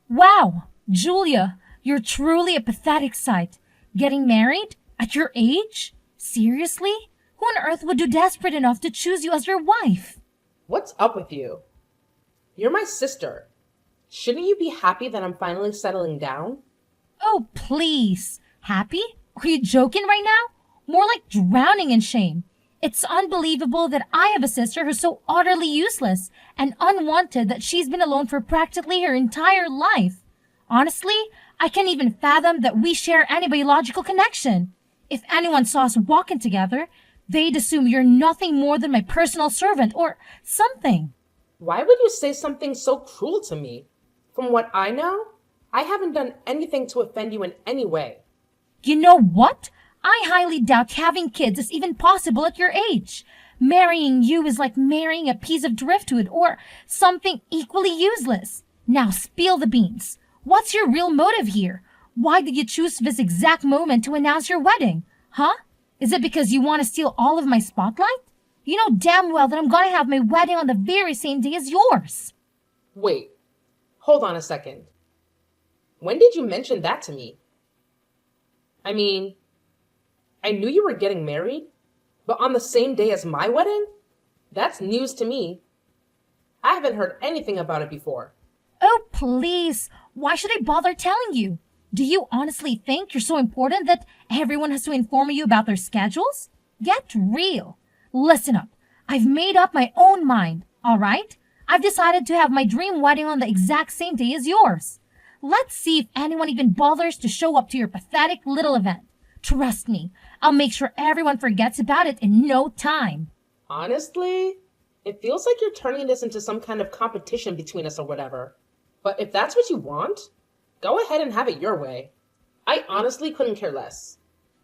Wow, Julia, you're truly a pathetic sight. Getting married? At your age? Seriously? Who on earth would do desperate enough to choose you as your wife? What's up with you? You're my sister. Shouldn't you be happy that I'm finally settling down? Oh, please. Happy? Are you joking right now? More like drowning in shame. It's unbelievable that I have a sister who's so utterly useless and unwanted that she's been alone for practically her entire life. Honestly, I can't even fathom that we share any biological connection. If anyone saw us walking together, they'd assume you're nothing more than my personal servant or something. Why would you say something so cruel to me? From what I know, I haven't done anything to offend you in any way. You know what? I highly doubt having kids is even possible at your age. Marrying you is like marrying a piece of driftwood or something equally useless. Now spill the beans. What's your real motive here? Why did you choose this exact moment to announce your wedding? Huh? Is it because you want to steal all of my spotlight? You know damn well that I'm gonna have my wedding on the very same day as yours. Wait, hold on a second. When did you mention that to me? I mean, I knew you were getting married, but on the same day as my wedding? That's news to me. I haven't heard anything about it before. Oh, please. Why should I bother telling you? Do you honestly think you're so important that everyone has to inform you about their schedules? Get real. Listen up. I've made up my own mind, all right? I've decided to have my dream wedding on the exact same day as yours. Let's see if anyone even bothers to show up to your pathetic little event. Trust me, I'll make sure everyone forgets about it in no time. Honestly, it feels like you're turning this into some kind of competition between us or whatever. But if that's what you want, go ahead and have it your way. I honestly couldn't care less.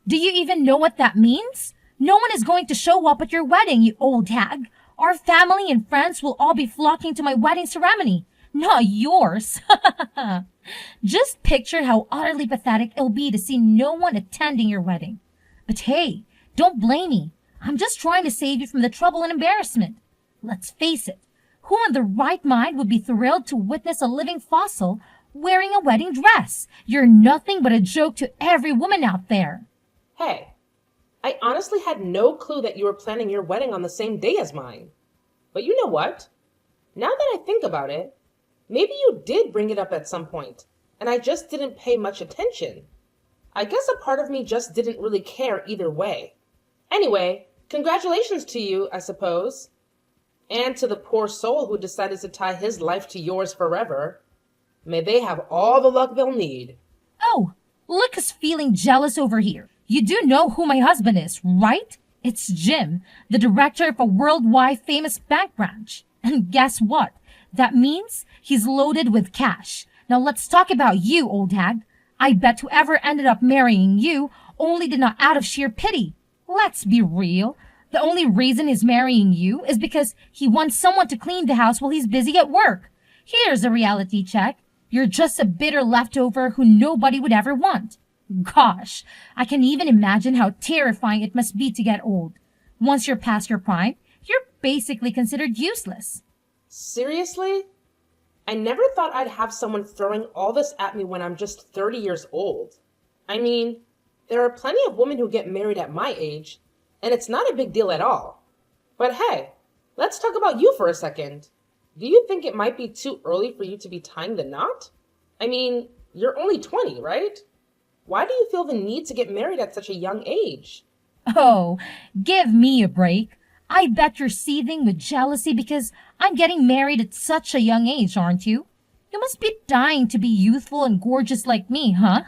Do you even know what that means? No one is going to show up at your wedding, you old hag. Our family and friends will all be flocking to my wedding ceremony, not yours. Just picture how utterly pathetic it'll be to see no one attending your wedding. But hey, don't blame me. I'm just trying to save you from the trouble and embarrassment. Let's face it, who in their right mind would be thrilled to witness a living fossil wearing a wedding dress? You're nothing but a joke to every woman out there. Hey, I honestly had no clue that you were planning your wedding on the same day as mine. But you know what? Now that I think about it, maybe you did bring it up at some point, and I just didn't pay much attention. I guess a part of me just didn't really care either way. Anyway, congratulations to you, I suppose. And to the poor soul who decided to tie his life to yours forever. May they have all the luck they'll need. Oh, look who's feeling jealous over here. You do know who my husband is, right? It's Jim, the director of a worldwide famous bank branch. And guess what? That means he's loaded with cash. Now let's talk about you, old hag. I bet whoever ended up marrying you only did not out of sheer pity. Let's be real. The only reason he's marrying you is because he wants someone to clean the house while he's busy at work. Here's a reality check. You're just a bitter leftover who nobody would ever want. Gosh, I can even imagine how terrifying it must be to get old. Once you're past your prime, you're basically considered useless. Seriously? I never thought I'd have someone throwing all this at me when I'm just 30 years old. I mean, there are plenty of women who get married at my age, and it's not a big deal at all. But hey, let's talk about you for a second. Do you think it might be too early for you to be tying the knot? I mean, you're only 20, right? Why do you feel the need to get married at such a young age? Oh, give me a break. I bet you're seething with jealousy because I'm getting married at such a young age, aren't you? You must be dying to be youthful and gorgeous like me, huh?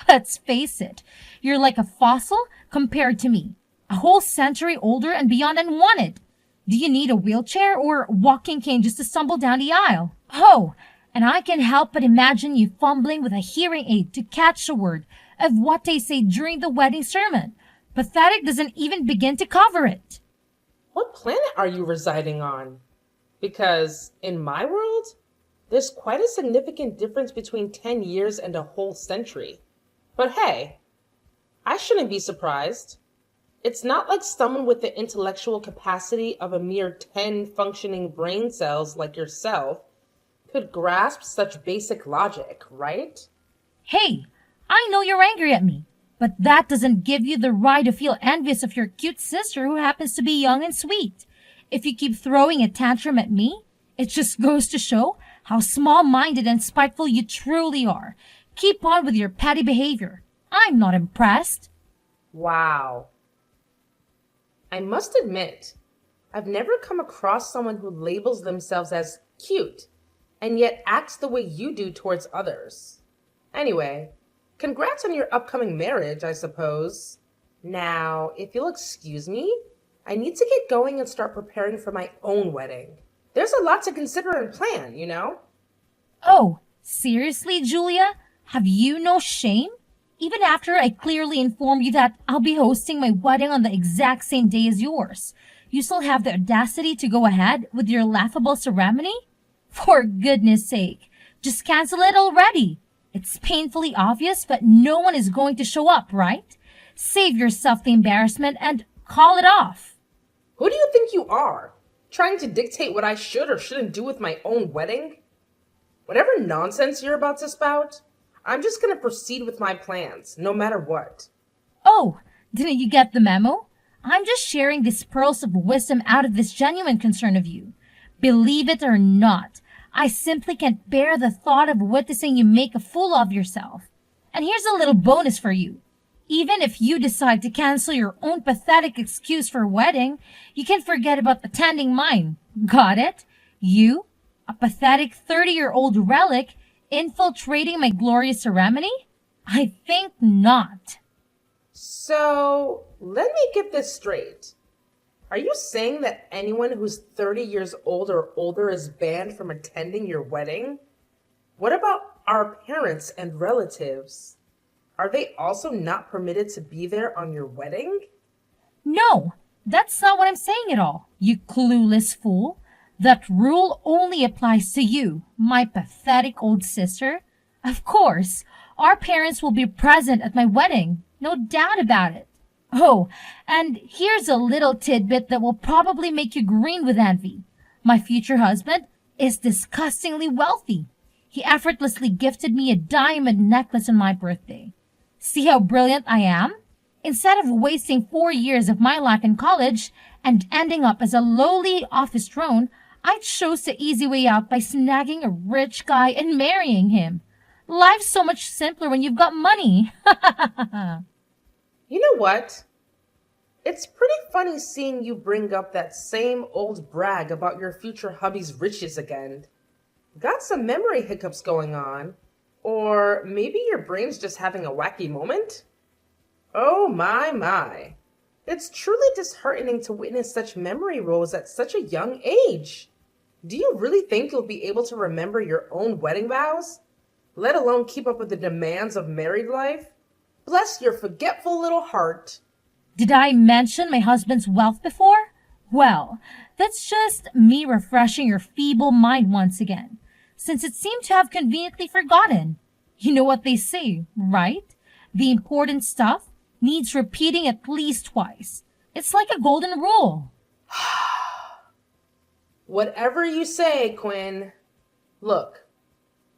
Let's face it, you're like a fossil compared to me. A whole century older and beyond unwanted. Do you need a wheelchair or walking cane just to stumble down the aisle? Oh, and I can't help but imagine you fumbling with a hearing aid to catch a word of what they say during the wedding sermon. Pathetic doesn't even begin to cover it. What planet are you residing on? Because in my world, there's quite a significant difference between 10 years and a whole century. But hey, I shouldn't be surprised. It's not like someone with the intellectual capacity of a mere 10 functioning brain cells like yourself could grasp such basic logic, right? Hey, I know you're angry at me, but that doesn't give you the right to feel envious of your cute sister who happens to be young and sweet. If you keep throwing a tantrum at me, it just goes to show how small-minded and spiteful you truly are. Keep on with your petty behavior. I'm not impressed. Wow. I must admit, I've never come across someone who labels themselves as cute and yet acts the way you do towards others. Anyway, congrats on your upcoming marriage, I suppose. Now, if you'll excuse me, I need to get going and start preparing for my own wedding. There's a lot to consider and plan, you know? Oh, seriously, Julia? Have you no shame? Even after I clearly informed you that I'll be hosting my wedding on the exact same day as yours, you still have the audacity to go ahead with your laughable ceremony? For goodness sake, just cancel it already. It's painfully obvious, but no one is going to show up, right? Save yourself the embarrassment and call it off. Who do you think you are? Trying to dictate what I should or shouldn't do with my own wedding? Whatever nonsense you're about to spout, I'm just gonna proceed with my plans, no matter what. Oh, didn't you get the memo? I'm just sharing these pearls of wisdom out of this genuine concern of you. Believe it or not, I simply can't bear the thought of witnessing you make a fool of yourself. And here's a little bonus for you. Even if you decide to cancel your own pathetic excuse for a wedding, you can forget about attending mine. Got it? You, a pathetic 30-year-old relic, infiltrating my glorious ceremony? I think not. So, let me get this straight. Are you saying that anyone who's 30 years old or older is banned from attending your wedding? What about our parents and relatives? Are they also not permitted to be there on your wedding? No, that's not what I'm saying at all, you clueless fool. That rule only applies to you, my pathetic old sister. Of course, our parents will be present at my wedding, no doubt about it. Oh, and here's a little tidbit that will probably make you green with envy. My future husband is disgustingly wealthy. He effortlessly gifted me a diamond necklace on my birthday. See how brilliant I am? Instead of wasting 4 years of my life in college and ending up as a lowly office drone, I chose the easy way out by snagging a rich guy and marrying him. Life's so much simpler when you've got money. You know what? It's pretty funny seeing you bring up that same old brag about your future hubby's riches again. Got some memory hiccups going on? Or maybe your brain's just having a wacky moment? Oh my. It's truly disheartening to witness such memory rolls at such a young age. Do you really think you'll be able to remember your own wedding vows? Let alone keep up with the demands of married life? Bless your forgetful little heart. Did I mention my husband's wealth before? Well, that's just me refreshing your feeble mind once again, since it seemed to have conveniently forgotten. You know what they say, right? The important stuff needs repeating at least twice. It's like a golden rule. Whatever you say, Quinn. Look,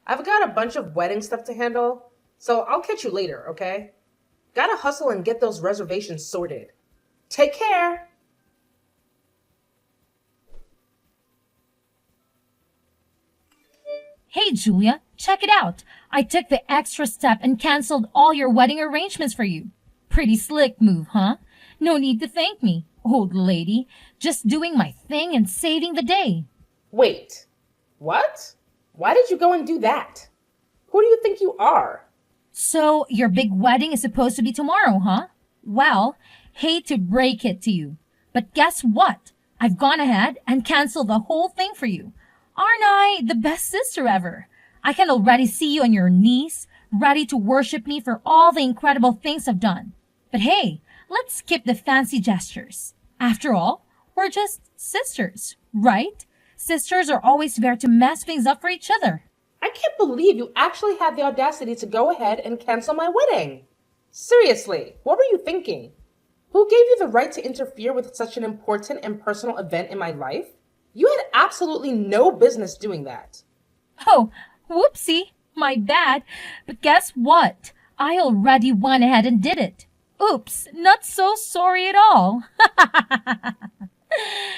I've got a bunch of wedding stuff to handle, so I'll catch you later, okay? Gotta hustle and get those reservations sorted. Take care. Hey, Julia, check it out. I took the extra step and canceled all your wedding arrangements for you. Pretty slick move, huh? No need to thank me, old lady. Just doing my thing and saving the day. Wait, what? Why did you go and do that? Who do you think you are? So, your big wedding is supposed to be tomorrow, huh? Well, hate to break it to you, but guess what? I've gone ahead and canceled the whole thing for you. Aren't I the best sister ever? I can already see you on your knees, ready to worship me for all the incredible things I've done. But hey, let's skip the fancy gestures. After all, we're just sisters, right? Sisters are always there to mess things up for each other. I can't believe you actually had the audacity to go ahead and cancel my wedding. Seriously, what were you thinking? Who gave you the right to interfere with such an important and personal event in my life? You had absolutely no business doing that. Oh, whoopsie, my bad. But guess what? I already went ahead and did it. Oops, not so sorry at all.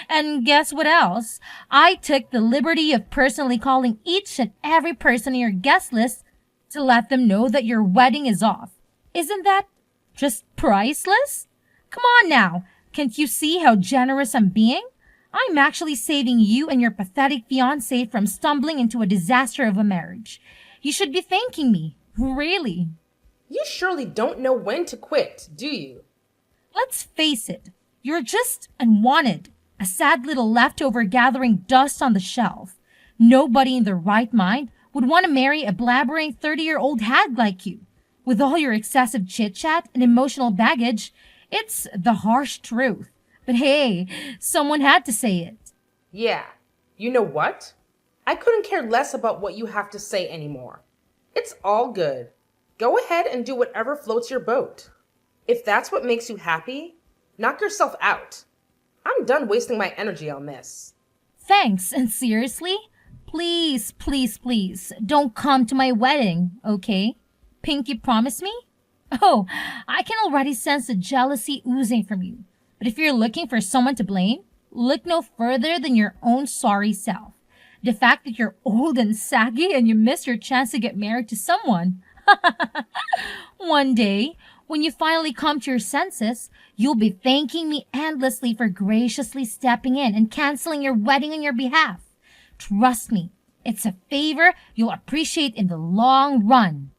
And guess what else? I took the liberty of personally calling each and every person in your guest list to let them know that your wedding is off. Isn't that just priceless? Come on now. Can't you see how generous I'm being? I'm actually saving you and your pathetic fiance from stumbling into a disaster of a marriage. You should be thanking me. Really. You surely don't know when to quit, do you? Let's face it, you're just unwanted, a sad little leftover gathering dust on the shelf. Nobody in their right mind would want to marry a blabbering 30-year-old hag like you. With all your excessive chit chat and emotional baggage, it's the harsh truth. But hey, someone had to say it. Yeah. You know what? I couldn't care less about what you have to say anymore. It's all good. Go ahead and do whatever floats your boat. If that's what makes you happy, knock yourself out. I'm done wasting my energy on this. Thanks, and seriously, please, please, please, don't come to my wedding, okay? Pinky, promise me? Oh, I can already sense the jealousy oozing from you. But if you're looking for someone to blame, look no further than your own sorry self. The fact that you're old and saggy and you missed your chance to get married to someone. One day, when you finally come to your senses, you'll be thanking me endlessly for graciously stepping in and canceling your wedding on your behalf. Trust me, it's a favor you'll appreciate in the long run.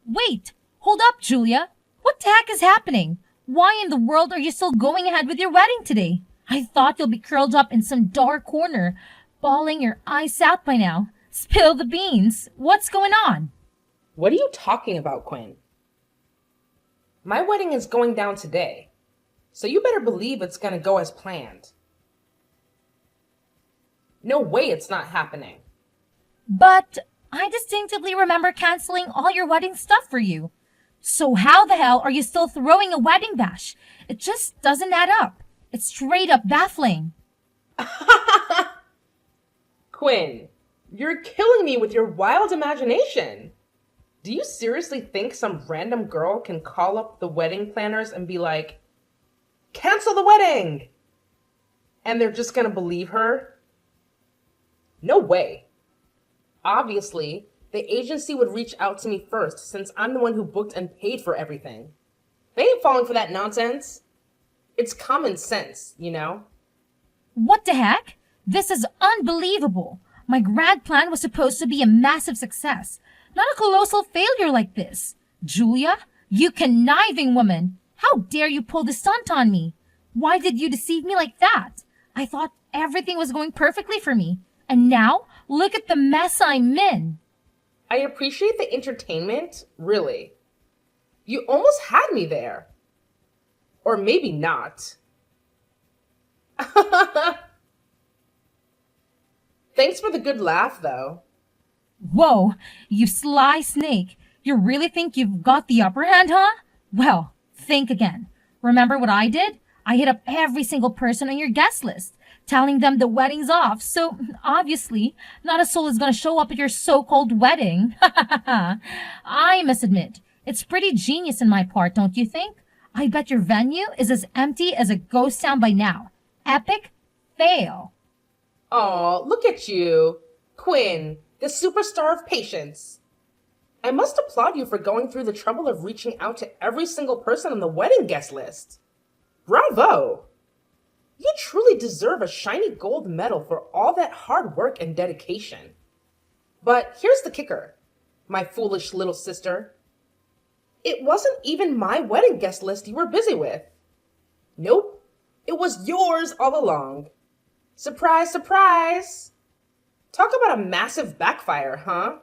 Wait! Hold up, Julia! What the heck is happening? Why in the world are you still going ahead with your wedding today? I thought you'll be curled up in some dark corner, bawling your eyes out by now. Spill the beans. What's going on? What are you talking about, Quinn? My wedding is going down today, so you better believe it's gonna go as planned. No way it's not happening. But I distinctively remember canceling all your wedding stuff for you. So how the hell are you still throwing a wedding bash? It just doesn't add up. It's straight up baffling. Quinn, you're killing me with your wild imagination. Do you seriously think some random girl can call up the wedding planners and be like, cancel the wedding? And they're just gonna believe her? No way. Obviously, the agency would reach out to me first since I'm the one who booked and paid for everything. They ain't falling for that nonsense. It's common sense, you know? What the heck? This is unbelievable. My grand plan was supposed to be a massive success, not a colossal failure like this. Julia, you conniving woman. How dare you pull this stunt on me? Why did you deceive me like that? I thought everything was going perfectly for me. And now, look at the mess I'm in. I appreciate the entertainment, really. You almost had me there. Or maybe not. Thanks for the good laugh, though. Whoa, you sly snake. You really think you've got the upper hand, huh? Well, think again. Remember what I did? I hit up every single person on your guest list, telling them the wedding's off. So, obviously, not a soul is gonna show up at your so-called wedding. I must admit, it's pretty genius in my part, don't you think? I bet your venue is as empty as a ghost town by now. Epic fail. Aw, look at you. Quinn, the superstar of patience. I must applaud you for going through the trouble of reaching out to every single person on the wedding guest list. Bravo! You truly deserve a shiny gold medal for all that hard work and dedication. But here's the kicker, my foolish little sister. It wasn't even my wedding guest list you were busy with. Nope, it was yours all along. Surprise, surprise! Talk about a massive backfire, huh?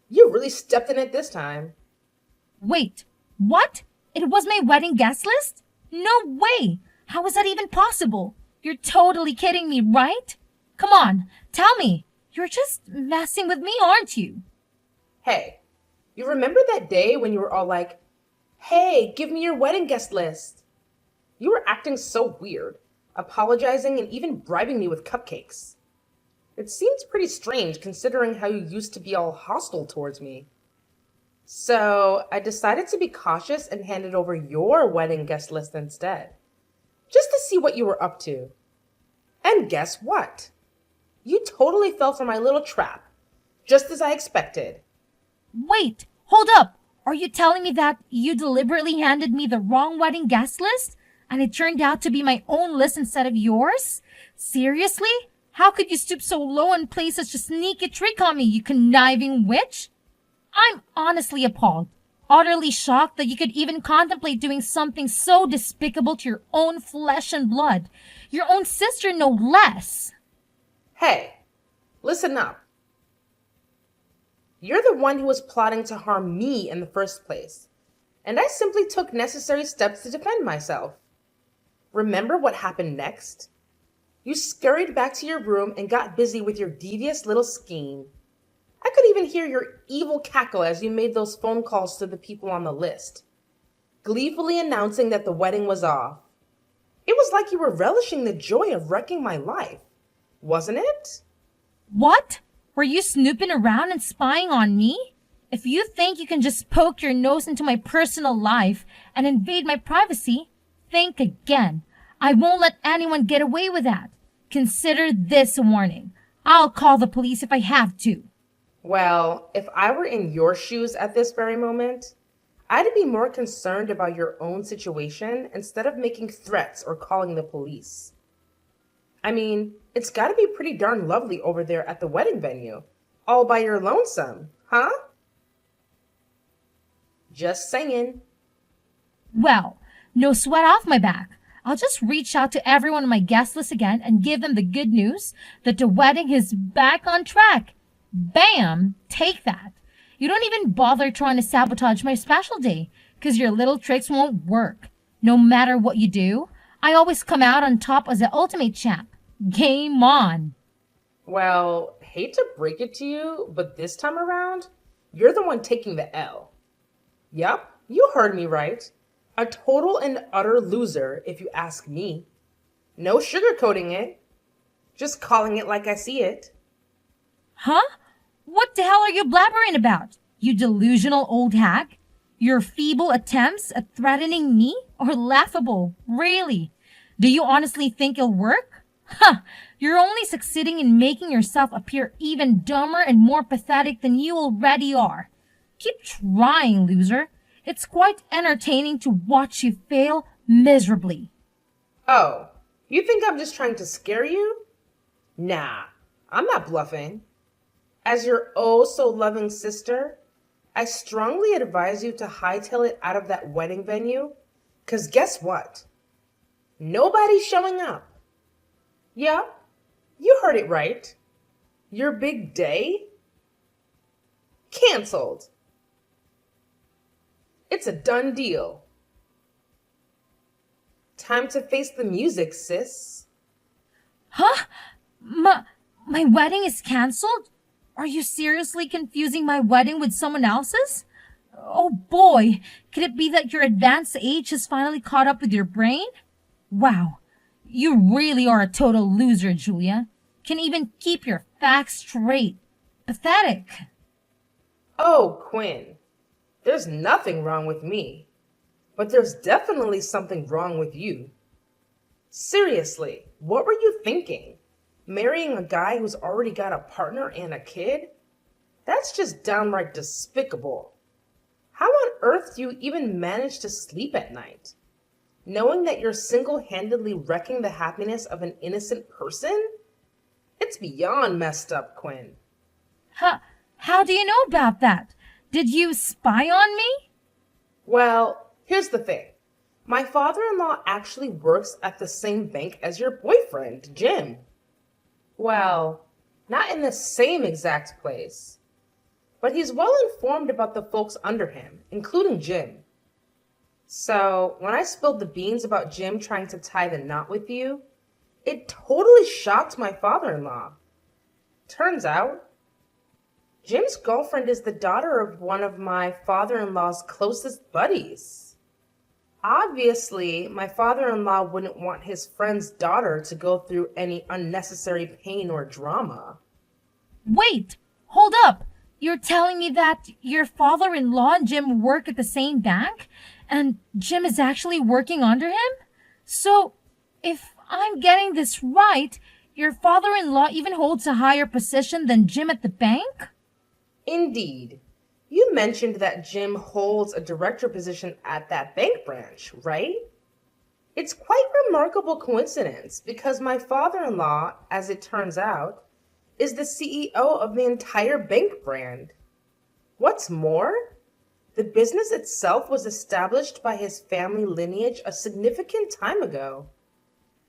You really stepped in it this time. Wait, what? It was my wedding guest list? No way! How is that even possible? You're totally kidding me, right? Come on, tell me. You're just messing with me, aren't you? Hey, you remember that day when you were all like, hey, give me your wedding guest list? You were acting so weird, apologizing and even bribing me with cupcakes. It seems pretty strange considering how you used to be all hostile towards me. So I decided to be cautious and handed over your wedding guest list instead, just to see what you were up to. And guess what? You totally fell for my little trap, just as I expected. Wait, hold up. Are you telling me that you deliberately handed me the wrong wedding guest list and it turned out to be my own list instead of yours? Seriously? How could you stoop so low and play such a sneaky trick on me, you conniving witch? I'm honestly appalled, utterly shocked that you could even contemplate doing something so despicable to your own flesh and blood, your own sister no less. Hey, listen up. You're the one who was plotting to harm me in the first place, and I simply took necessary steps to defend myself. Remember what happened next? You scurried back to your room and got busy with your devious little scheme. I could even hear your evil cackle as you made those phone calls to the people on the list, gleefully announcing that the wedding was off. It was like you were relishing the joy of wrecking my life, wasn't it? What? Were you snooping around and spying on me? If you think you can just poke your nose into my personal life and invade my privacy, think again. I won't let anyone get away with that. Consider this a warning. I'll call the police if I have to. Well, if I were in your shoes at this very moment, I'd be more concerned about your own situation instead of making threats or calling the police. I mean, it's gotta be pretty darn lovely over there at the wedding venue, all by your lonesome, huh? Just saying. Well, no sweat off my back. I'll just reach out to everyone on my guest list again and give them the good news that the wedding is back on track. Bam! Take that. You don't even bother trying to sabotage my special day, 'cause your little tricks won't work. No matter what you do, I always come out on top as the ultimate champ. Game on. Well, hate to break it to you, but this time around, you're the one taking the L. Yup, you heard me right. A total and utter loser, if you ask me. No sugarcoating it. Just calling it like I see it. Huh? What the hell are you blabbering about, you delusional old hag? Your feeble attempts at threatening me are laughable, really. Do you honestly think it'll work? Huh! You're only succeeding in making yourself appear even dumber and more pathetic than you already are. Keep trying, loser. It's quite entertaining to watch you fail miserably. Oh, you think I'm just trying to scare you? Nah, I'm not bluffing. As your oh so loving sister, I strongly advise you to hightail it out of that wedding venue, 'cause guess what? Nobody's showing up. Yeah, you heard it right. Your big day? Cancelled. It's a done deal. Time to face the music, sis. Huh? My wedding is canceled? Are you seriously confusing my wedding with someone else's? Oh boy, could it be that your advanced age has finally caught up with your brain? Wow, you really are a total loser, Julia. Can even keep your facts straight. Pathetic. Oh, Quinn, there's nothing wrong with me, but there's definitely something wrong with you. Seriously, what were you thinking? Marrying a guy who's already got a partner and a kid? That's just downright despicable. How on earth do you even manage to sleep at night? Knowing that you're single-handedly wrecking the happiness of an innocent person? It's beyond messed up, Quinn. How do you know about that? Did you spy on me? Well, here's the thing. My father-in-law actually works at the same bank as your boyfriend, Jim. Well, not in the same exact place, but he's well informed about the folks under him, including Jim. So when I spilled the beans about Jim trying to tie the knot with you, it totally shocked my father-in-law. Turns out, Jim's girlfriend is the daughter of one of my father-in-law's closest buddies. Obviously, my father-in-law wouldn't want his friend's daughter to go through any unnecessary pain or drama. Wait, hold up. You're telling me that your father-in-law and Jim work at the same bank? And Jim is actually working under him? So, if I'm getting this right, your father-in-law even holds a higher position than Jim at the bank? Indeed. You mentioned that Jim holds a director position at that bank branch, right? It's quite remarkable coincidence because my father-in-law, as it turns out, is the CEO of the entire bank brand. What's more, the business itself was established by his family lineage a significant time ago.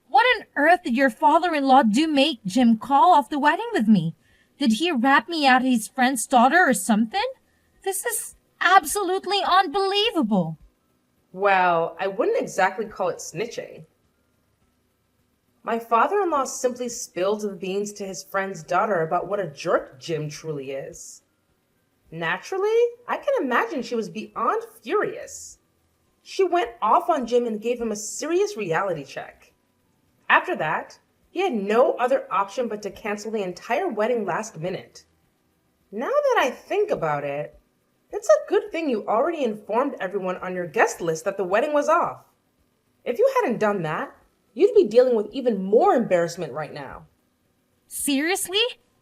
What on earth did your father-in-law do make Jim call off the wedding with me? Did he rat me out his friend's daughter or something? This is absolutely unbelievable. Well, I wouldn't exactly call it snitching. My father-in-law simply spilled the beans to his friend's daughter about what a jerk Jim truly is. Naturally, I can imagine she was beyond furious. She went off on Jim and gave him a serious reality check. After that, he had no other option but to cancel the entire wedding last minute. Now that I think about it, it's a good thing you already informed everyone on your guest list that the wedding was off. If you hadn't done that, you'd be dealing with even more embarrassment right now. Seriously?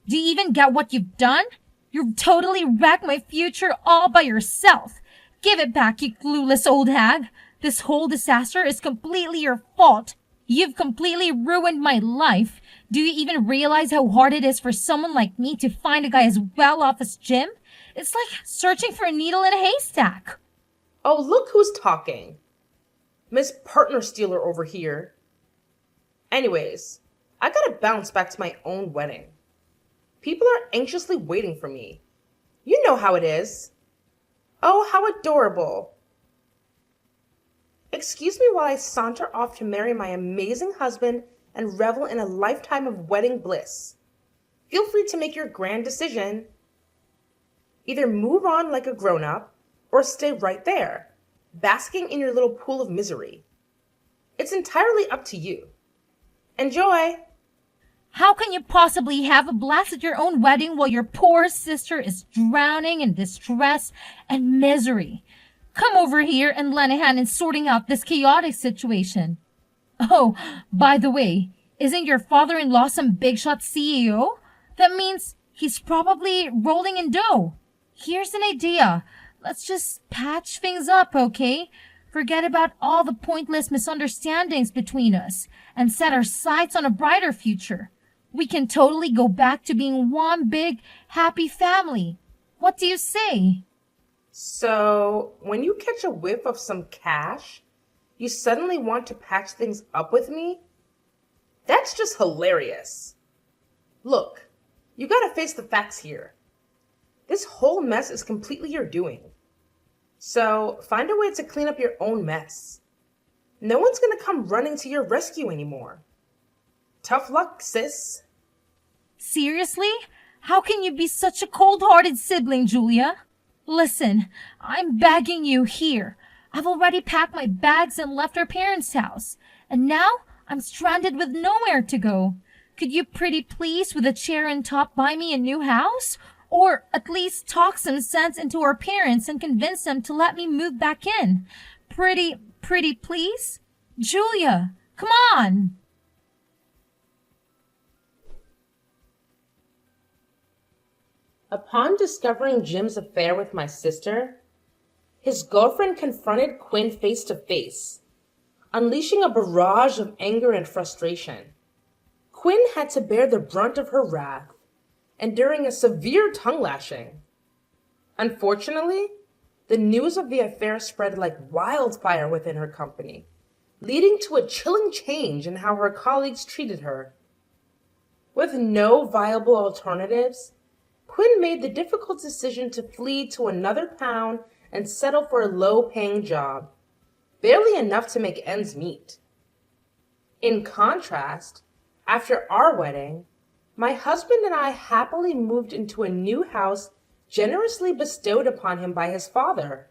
Do you even get what you've done? You've totally wrecked my future all by yourself. Give it back, you clueless old hag. This whole disaster is completely your fault. You've completely ruined my life. Do you even realize how hard it is for someone like me to find a guy as well off as Jim? It's like searching for a needle in a haystack. Oh, look who's talking. Miss Partner Stealer over here. Anyways, I gotta bounce back to my own wedding. People are anxiously waiting for me. You know how it is. Oh, how adorable. Excuse me while I saunter off to marry my amazing husband and revel in a lifetime of wedding bliss. Feel free to make your grand decision. Either move on like a grown-up or stay right there, basking in your little pool of misery. It's entirely up to you. Enjoy! How can you possibly have a blast at your own wedding while your poor sister is drowning in distress and misery? Come over here and lend a hand in sorting out this chaotic situation. Oh, by the way, isn't your father-in-law some big shot CEO? That means he's probably rolling in dough. Here's an idea. Let's just patch things up, okay? Forget about all the pointless misunderstandings between us and set our sights on a brighter future. We can totally go back to being one big, happy family. What do you say? So, when you catch a whiff of some cash, you suddenly want to patch things up with me? That's just hilarious. Look, you gotta face the facts here. This whole mess is completely your doing. So, find a way to clean up your own mess. No one's gonna come running to your rescue anymore. Tough luck, sis. Seriously? How can you be such a cold-hearted sibling, Julia? Listen, I'm begging you here. I've already packed my bags and left our parents' house. And now I'm stranded with nowhere to go. Could you pretty please with a chair and top buy me a new house? Or at least talk some sense into our parents and convince them to let me move back in. Pretty please? Julia, come on! Upon discovering Jim's affair with my sister, his girlfriend confronted Quinn face to face, unleashing a barrage of anger and frustration. Quinn had to bear the brunt of her wrath, enduring a severe tongue lashing. Unfortunately, the news of the affair spread like wildfire within her company, leading to a chilling change in how her colleagues treated her. With no viable alternatives, Quinn made the difficult decision to flee to another town and settle for a low-paying job, barely enough to make ends meet. In contrast, after our wedding, my husband and I happily moved into a new house generously bestowed upon him by his father.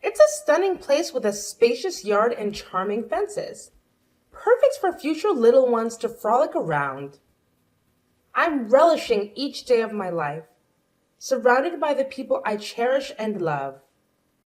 It's a stunning place with a spacious yard and charming fences, perfect for future little ones to frolic around. I'm relishing each day of my life, surrounded by the people I cherish and love.